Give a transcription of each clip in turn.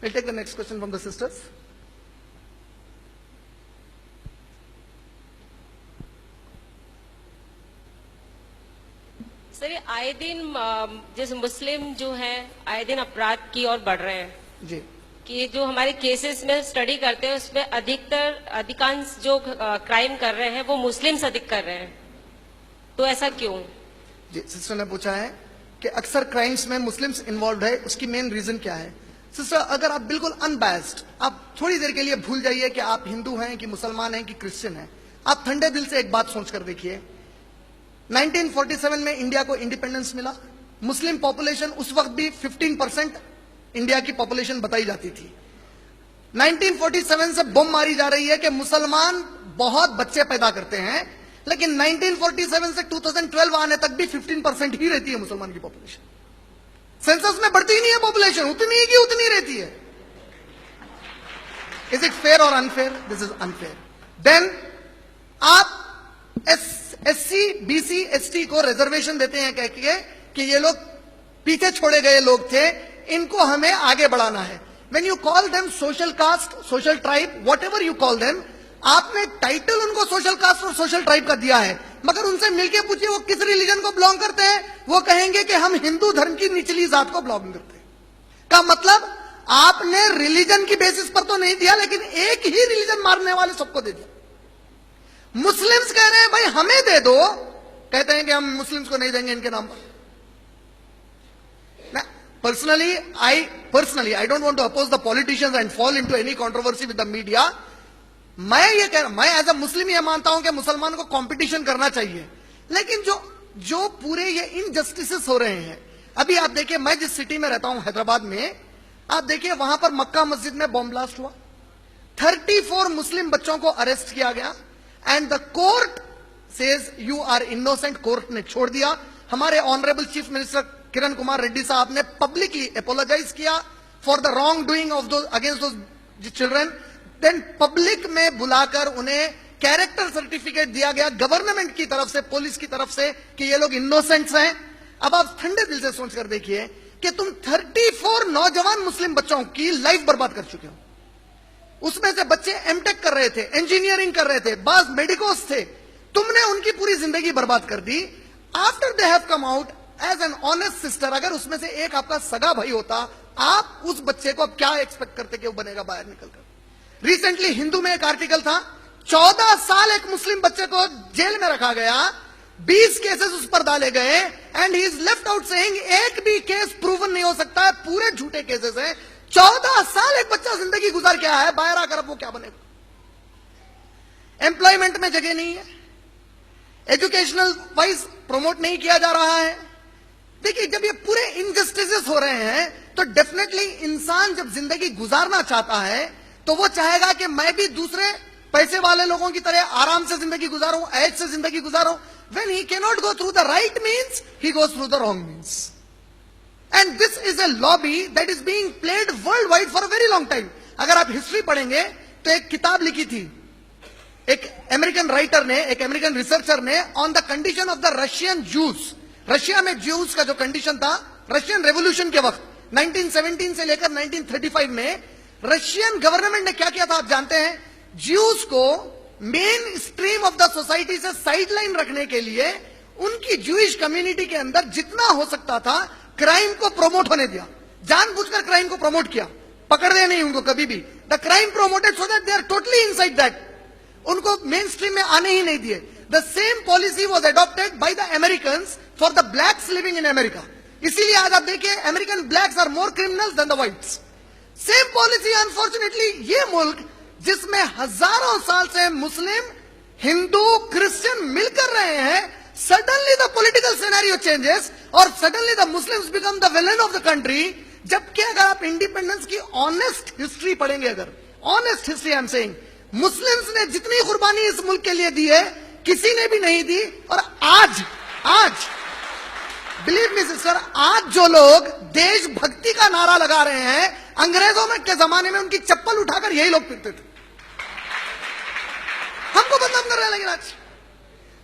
We'll take the next question from the sisters. Sir ये आए दिन जैसे मुस्लिम जो हैं आए दिन अपराध की ओर बढ़ रहे हैं जी, कि जो हमारे केसेस में स्टडी करते हैं उसमें अधिकांश जो क्राइम कर रहे हैं वो मुस्लिम्स अधिक कर रहे हैं, तो ऐसा क्यों? जी, सिस्टर ने पूछा है कि अक्सर क्राइम्स में मुस्लिम्स इन्वॉल्व है, उसकी मेन रीजन क्या है? सिस्टर, अगर आप बिल्कुल अनबायस्ड, आप थोड़ी देर के लिए भूल जाइए कि आप हिंदू हैं कि मुसलमान हैं कि क्रिश्चियन हैं। आप ठंडे दिल से एक बात सोच कर देखिए, 1947 में इंडिया को इंडिपेंडेंस मिला। मुस्लिम पॉपुलेशन उस वक्त भी 15% इंडिया की पॉपुलेशन बताई जाती थी। 1947 से बम मारी जा रही है कि मुसलमान बहुत बच्चे पैदा करते हैं, लेकिन 1947 से 2012 आने तक भी 15% ही रहती है मुसलमान की पॉपुलेशन। सेंसस में बढ़ती ही नहीं है पॉपुलेशन, उतनी ही की उतनी रहती है। इज इट फेयर और unfair? This is unfair. Then आप SC, BC, ST को रिजर्वेशन देते हैं कह के कि ये लोग पीछे छोड़े गए लोग थे, इनको हमें आगे बढ़ाना है। When you call them social caste, social tribe, whatever you call them, आपने टाइटल उनको सोशल कास्ट और सोशल ट्राइब का दिया है, मगर उनसे मिलके पूछिए वो किस रिलीजन को बिलोंग करते हैं, वो कहेंगे कि हम हिंदू धर्म की निचली जात को बिलोंग करते हैं। का मतलब आपने रिलीजन की बेसिस पर तो नहीं दिया, लेकिन एक ही रिलीजन मारने वाले सबको दे दिया। मुस्लिम्स कह रहे हैं भाई हमें दे दो, कहते हैं कि हम मुस्लिम्स को नहीं देंगे इनके नाम पर। Personally, I don't want to oppose the politicians and fall into any controversy with the media. मैं एज अ मुस्लिम ये मानता हूं कि मुसलमान को कंपटीशन करना चाहिए, लेकिन जो पूरे ये इनजस्टिसेस हो रहे हैं, अभी आप देखिए, मैं जिस सिटी में रहता हूं हैदराबाद में, आप देखिए वहां पर मक्का मस्जिद में बॉम्ब ब्लास्ट हुआ, 34 मुस्लिम बच्चों को अरेस्ट किया गया, and the court says you are innocent. Court ने छोड़ दिया। हमारे honourable chief minister Kiran Kumar Reddy साहब ने पब्लिकली अपोलोजाइज किया for the wrong doing of two against two children. Then public में बुलाकर उन्हें कैरेक्टर सर्टिफिकेट दिया गया गवर्नमेंट की तरफ से, पुलिस की तरफ से, कि ये लोग इनोसेंट्स हैं। अब आप ठंडे दिल से सोचकर देखिए कि तुम 34 नौजवान मुस्लिम बच्चों की लाइफ बर्बाद कर चुके हो। उसमें से बच्चे एमटेक कर रहे थे, इंजीनियरिंग कर रहे थे, बाज मेडिकोस थे, तुमने उनकी पूरी जिंदगी बर्बाद कर दी। After they have come out as an honest sister, अगर उसमें से एक आपका सगा भाई होता, आप उस बच्चे को अब क्या एक्सपेक्ट करते कि वो बनेगा बाहर निकलकर? रिसेंटली हिंदू में एक आर्टिकल था, 14 साल एक मुस्लिम बच्चे को जेल में रखा गया, 20 केसेस उस पर डाले गए, and he is left out saying एक भी केस प्रूवन नहीं हो सकता है, पूरे झूठे केसेस हैं। 14 साल एक बच्चा जिंदगी गुजार क्या है, बाहर आकर अब वो क्या बनेगा? एम्प्लॉयमेंट में जगह नहीं है, एजुकेशनल वाइज प्रमोट नहीं किया जा रहा है। देखिए, जब ये पूरे इनजस्टिसेस हो रहे हैं, तो डेफिनेटली इंसान जब जिंदगी गुजारना चाहता है तो वो चाहेगा कि मैं भी दूसरे पैसे वाले लोगों की तरह आराम से जिंदगी गुजारूं, ऐश से जिंदगी गुजारूं। When he cannot go through the right means, he goes through the wrong means. And this is a lobby that is being played worldwide for a very long time. अगर आप हिस्ट्री पढ़ेंगे तो एक किताब लिखी थी एक अमेरिकन राइटर ने, एक अमेरिकन रिसर्चर ने, on the condition of the Russian juice. Russia में ज्यूज का जो कंडीशन था, रशियन रेवोल्यूशन के वक्त 1917 से लेकर 1935 में रशियन गवर्नमेंट ने क्या किया था आप जानते हैं? ज्यूज को main stream of the society से साइडलाइन रखने के लिए उनकी ज्यूइश कम्युनिटी के अंदर जितना हो सकता था क्राइम को प्रमोट होने दिया, जानबूझकर क्राइम को प्रमोट किया, पकड़ दे नहीं उनको कभी भी। The crime promoted so that they are totally inside that, उनको मेन स्ट्रीम में आने ही नहीं दिए। The same policy was adopted by the Americans for the blacks living in America. इसीलिए आज आप देखिए American blacks are more criminals than the whites. Same policy unfortunately ये मुल्क जिसमें हजारों साल से मुस्लिम, हिंदू, क्रिश्चियन मिलकर रहे हैं, suddenly the political scenario changes और suddenly the Muslims become the villain of the country. जबकि अगर आप इंडिपेंडेंस की ऑनेस्ट हिस्ट्री पढ़ेंगे, अगर honest history I am saying, Muslims ने जितनी कुर्बानी इस मुल्क के लिए दी है किसी ने भी नहीं दी। और आज बिलीव मी सिस्टर, आज जो लोग देशभक्ति का नारा लगा रहे हैं, अंग्रेजों में के जमाने में उनकी चप्पल उठाकर यही लोग फिरते थे, हमको बदनाम कर रहे हैं। लेकिन आज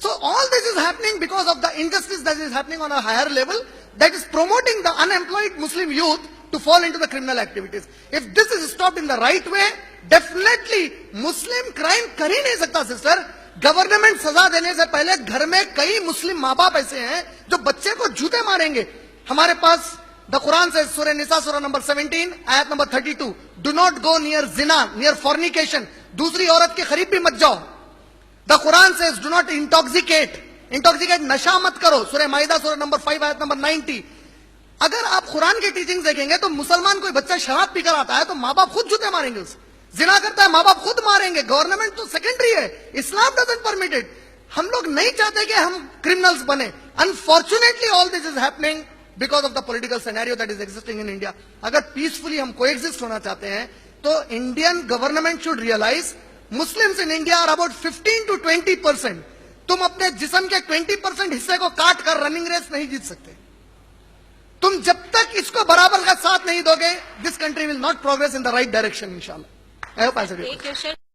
so all this is happening because of the injustice that is happening on a higher level, that is promoting the unemployed Muslim youth to fall into the criminal activities. If this is stopped in the right way, definitely Muslim crime कर ही नहीं सकता sister. Government सजा देने से पहले घर में कई मुस्लिम माँ बाप ऐसे हैं जो बच्चे को जूते मारेंगे. हमारे पास द कुरान से सूरह निसा सूरह नंबर 17 आयत number 32, do not go near Jinnah, near fornication, दूसरी औरत के करीब भी मत जाओ. द कुरान से डू नॉट इंटॉक्सिकेट, नशा मत करो, सूरह माइदा सूरह नंबर 5 आयत नंबर 90. अगर आप कुरान की टीचिंग देखेंगे तो मुसलमान कोई बच्चा शराब पीकर आता है तो माँ बाप खुद जूते मारेंगे उसे. जिना करता है माँ बाप खुद मारेंगे. गवर्नमेंट तो सेकेंडरी है, इस्लाम डजंट परमिट इट. हम लोग नहीं चाहते कि हम क्रिमिनल्स बने. Unfortunately all this is happening because of the political scenario that is existing in India. अगर पीसफुली हम कोएग्जिस्ट होना चाहते हैं तो Indian government should realise Muslims in India are about 15 to 20%. तुम अपने जिस्म के 20% हिस्से को काट कर रनिंग रेस नहीं जीत सकते. तुम जब तक इसको बराबर का साथ नहीं दोगे, this country will not progress in the right direction इंशाल्लाह. I hope I said it. एक क्वेश्चन